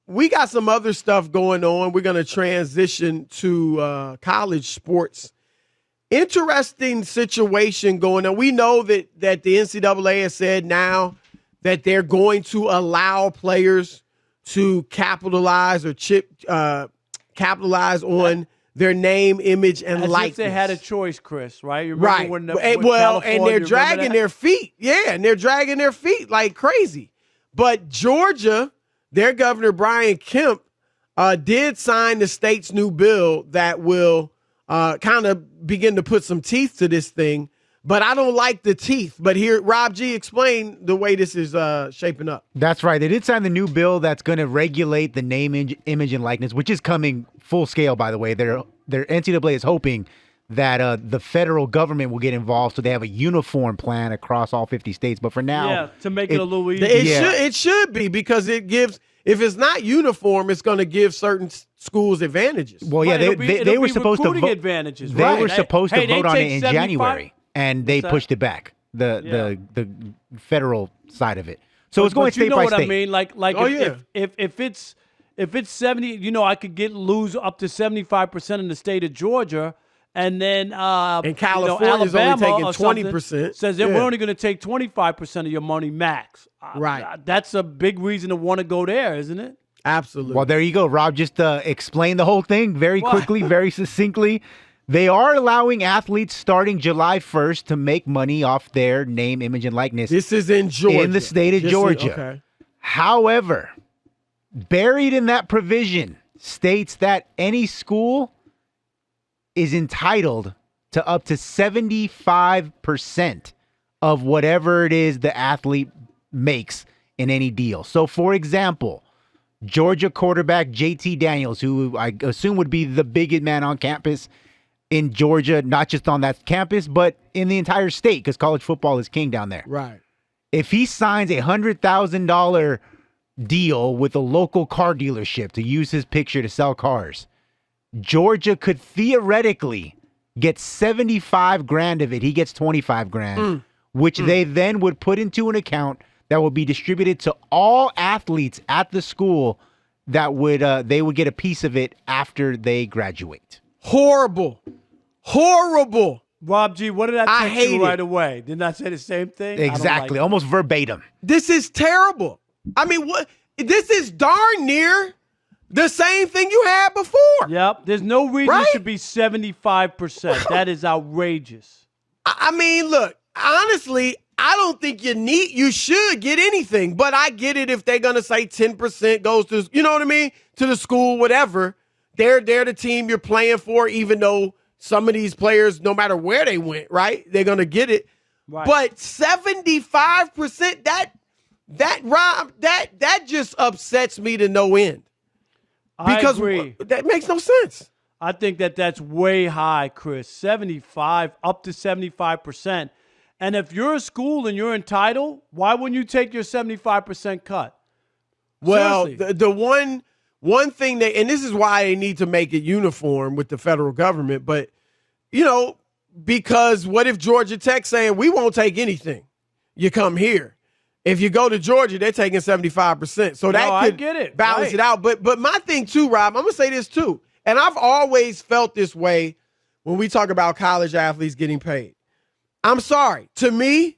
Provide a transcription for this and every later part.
we got some other stuff going on. We're going to transition to college sports. Interesting situation going on. We know that the NCAA has said now that they're going to allow players to capitalize on their name, image, and likeness. If they had a choice, Chris, right? You right. When and they're dragging their feet. Yeah, and they're dragging their feet like crazy. But Georgia, their governor, Brian Kemp, did sign the state's new bill that will kind of begin to put some teeth to this thing. But I don't like the teeth. But here, Rob G, explain the way this is shaping up. That's right. They did sign the new bill that's going to regulate the name, image, and likeness, which is coming full scale, by the way. Their NCAA is hoping that the federal government will get involved so they have a uniform plan across all 50 states. But for now, to make it a little easier. It should be, because it gives, if it's not uniform, it's going to give certain schools advantages. Well, yeah, they were supposed to vote. Advantages, they right? were supposed to vote on it in 75? January, and they pushed it back. The federal side of it. So it's going state by state. You know what I mean? If it's 70, I could lose up to 75% in the state of Georgia. And then and California's only taking 20%. Says that we're only going to take 25% of your money max. Right. That's a big reason to want to go there, isn't it? Absolutely. Well, there you go, Rob. Just explain the whole thing very quickly, very succinctly. They are allowing athletes starting July 1st to make money off their name, image, and likeness. This is in Georgia. In the state of Georgia. Okay. However, buried in that provision states that any school is entitled to up to 75% of whatever it is the athlete makes in any deal. So, for example, Georgia quarterback JT Daniels, who I assume would be the biggest man on campus in Georgia, not just on that campus, but in the entire state, because college football is king down there. Right. If he signs a $100,000 deal with a local car dealership to use his picture to sell cars, Georgia could theoretically get 75 grand of it. He gets 25 grand, which they then would put into an account that will be distributed to all athletes at the school that would they would get a piece of it after they graduate. Horrible. Rob G, what did I text you right away? Didn't I say the same thing? Exactly, almost verbatim. This is terrible. I mean, what? This is darn near the same thing you had before. Yep. There's no reason it should be 75%. That is outrageous. I mean, look, honestly, I don't think you should get anything, but I get it if they're going to say 10% goes to, you know what I mean, to the school, whatever. They're the team you're playing for, even though some of these players, no matter where they went, right, they're going to get it. Right. But 75%, that just upsets me to no end. Because I agree. That makes no sense. I think that's way high, Chris. 75, up to 75%. And if you're a school and you're entitled, why wouldn't you take your 75% cut? Well, Seriously. the one thing and this is why they need to make it uniform with the federal government, but, because what if Georgia Tech saying, we won't take anything? You come here. If you go to Georgia, they're taking 75%. So that could balance it out. But my thing too, Rob, I'm going to say this too. And I've always felt this way when we talk about college athletes getting paid. I'm sorry. To me,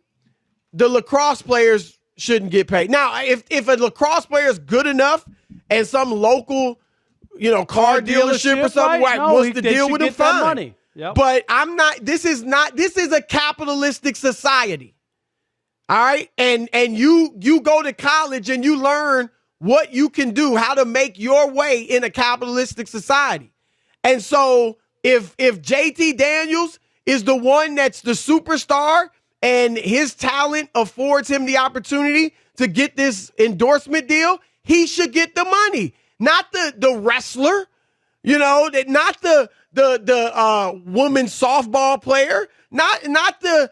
the lacrosse players shouldn't get paid. Now, if a lacrosse player is good enough and some local, car dealership or something wants to deal with them, fine. Money. Yep. But this is a capitalistic society. All right. And you go to college and you learn what you can do, how to make your way in a capitalistic society. And so if JT Daniels is the one that's the superstar and his talent affords him the opportunity to get this endorsement deal, he should get the money, not the wrestler, not the woman softball player, not the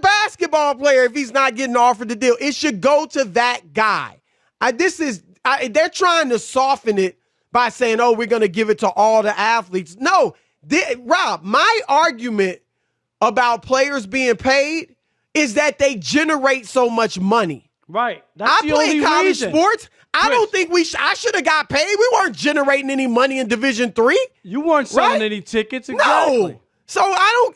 basketball player if he's not getting offered the deal. It should go to that guy. They're trying to soften it by saying, oh, we're going to give it to all the athletes. No, Rob, my argument about players being paid is that they generate so much money. Right. That's the play only college reason. sports. I don't think I should have got paid. We weren't generating any money in Division III. You weren't selling any tickets. Exactly. No. So I don't,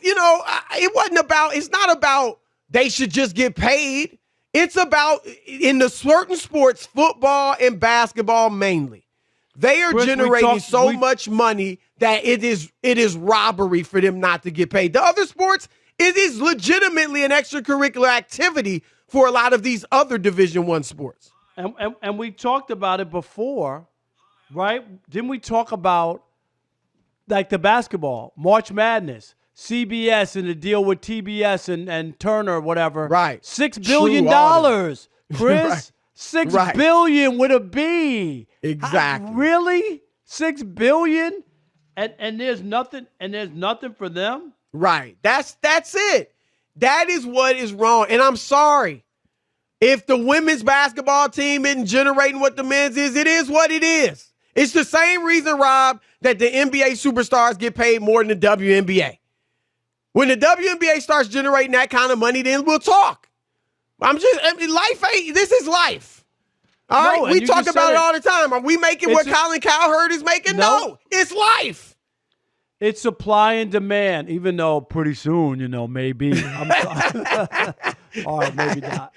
it wasn't about, it's not about they should just get paid. It's about, in the certain sports, football and basketball mainly, they are generating so much money that it is robbery for them not to get paid. The other sports, it is legitimately an extracurricular activity for a lot of these other Division I sports. And we talked about it before, right? Didn't we talk about like the basketball, March Madness, CBS and the deal with TBS and Turner, whatever. Right. $6 billion, Chris. Right. $6 billion with a B. Exactly. Really? $6 billion? And there's nothing for them? Right. That's it. That is what is wrong. And I'm sorry. If the women's basketball team isn't generating what the men's is, it is what it is. It's the same reason, Rob, that the NBA superstars get paid more than the WNBA. When the WNBA starts generating that kind of money, then we'll talk. Life ain't, this is life. All right, we talk about it all the time. Are we making what Colin Cowherd is making? No, it's life. It's supply and demand, even though pretty soon, maybe. All right, maybe not.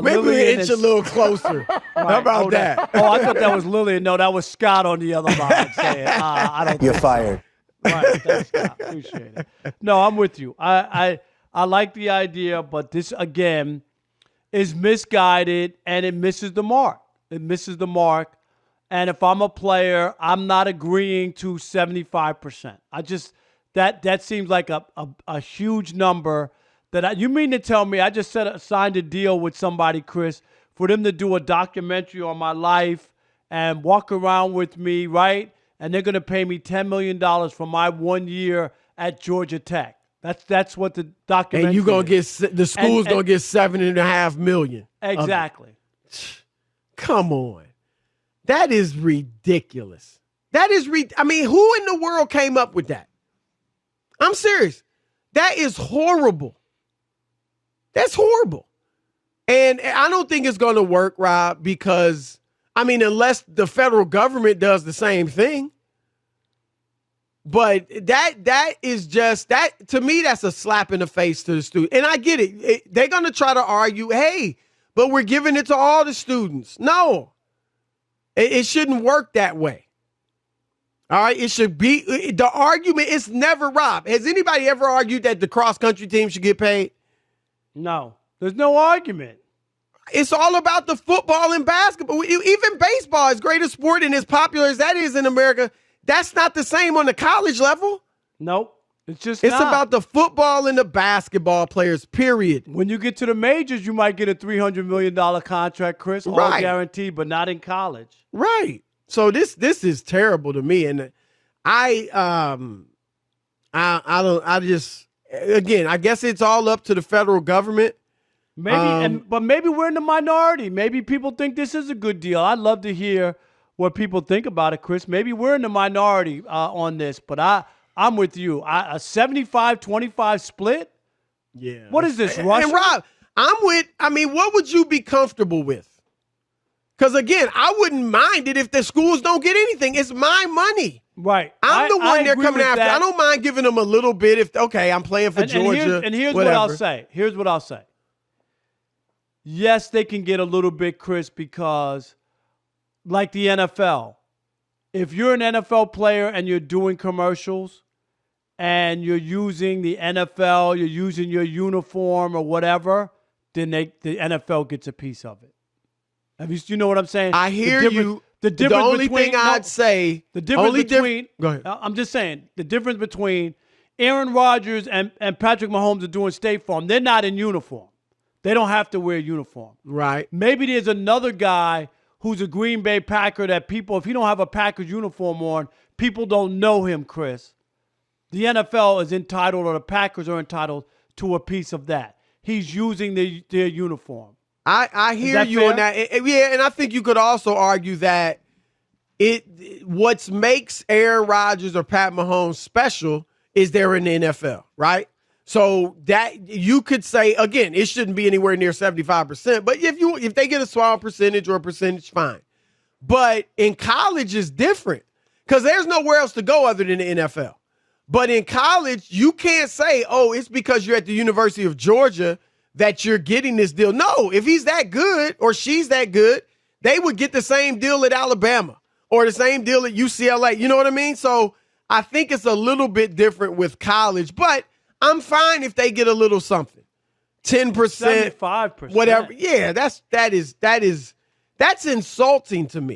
Maybe we inch a little closer. Right. How about that? I thought that was Lillian. No, that was Scott on the other line saying, I don't You're fired. Right, thanks, Scott. Appreciate it. No, I'm with you. I like the idea, but this, again, is misguided, and it misses the mark. It misses the mark. And if I'm a player, I'm not agreeing to 75%. That seems like a huge number. You mean to tell me I just signed a deal with somebody, Chris, for them to do a documentary on my life and walk around with me, right? And they're going to pay me $10 million for my 1 year at Georgia Tech. That's what the documentary. And you're gonna get the school's gonna get $7.5 million. Exactly. Come on, that is ridiculous. That is who in the world came up with that? I'm serious. That is horrible. That's horrible. And I don't think it's gonna work, Rob, because unless the federal government does the same thing. But that is just, that to me, that's a slap in the face to the student. And I get it. They're going to try to argue, hey, but we're giving it to all the students. No, it shouldn't work that way. All right. It should be, the argument is never, Rob. Has anybody ever argued that the cross-country team should get paid? No, there's no argument. It's all about the football and basketball. Even baseball, as great a sport and as popular as that is in America, that's not the same on the college level. Nope. It's about the football and the basketball players, period. When you get to the majors, you might get a $300 million contract, Chris, all guaranteed, but not in college. Right. So this is terrible to me. And I guess it's all up to the federal government. But maybe we're in the minority. Maybe people think this is a good deal. I'd love to hear what people think about it, Chris. Maybe we're in the minority on this, but I'm with you. A 75-25 split? Yeah. What is this, Russia? And Rob, what would you be comfortable with? Because, again, I wouldn't mind it if the schools don't get anything. It's my money. Right. I'm the one they're coming after. I don't mind giving them a little bit if, I'm playing for Georgia. And here's whatever. what I'll say. Yes, they can get a little bit, Chris, because like the NFL, if you're an NFL player and you're doing commercials and you're using the NFL, you're using your uniform or whatever, then the NFL gets a piece of it. You know what I'm saying? I hear you. The only thing I'd say, the difference between, go ahead. I'm just saying, the difference between Aaron Rodgers and Patrick Mahomes are doing State Farm, they're not in uniform. They don't have to wear a uniform. Right. Maybe there's another guy who's a Green Bay Packer that people, if he don't have a Packers uniform on, people don't know him, Chris. The NFL is entitled, or the Packers are entitled to a piece of that. He's using their uniform. I hear you on that. Yeah, and I think you could also argue that what makes Aaron Rodgers or Pat Mahomes special is they're in the NFL, right? So that you could say, again, it shouldn't be anywhere near 75%. But if they get a small percentage or a percentage, fine. But in college is different because there's nowhere else to go other than the NFL. But in college, you can't say, oh, it's because you're at the University of Georgia that you're getting this deal. No, if he's that good or she's that good, they would get the same deal at Alabama or the same deal at UCLA. You know what I mean? So I think it's a little bit different with college, but I'm fine if they get a little something. 10%, 75%. whatever. Yeah, that's insulting to me.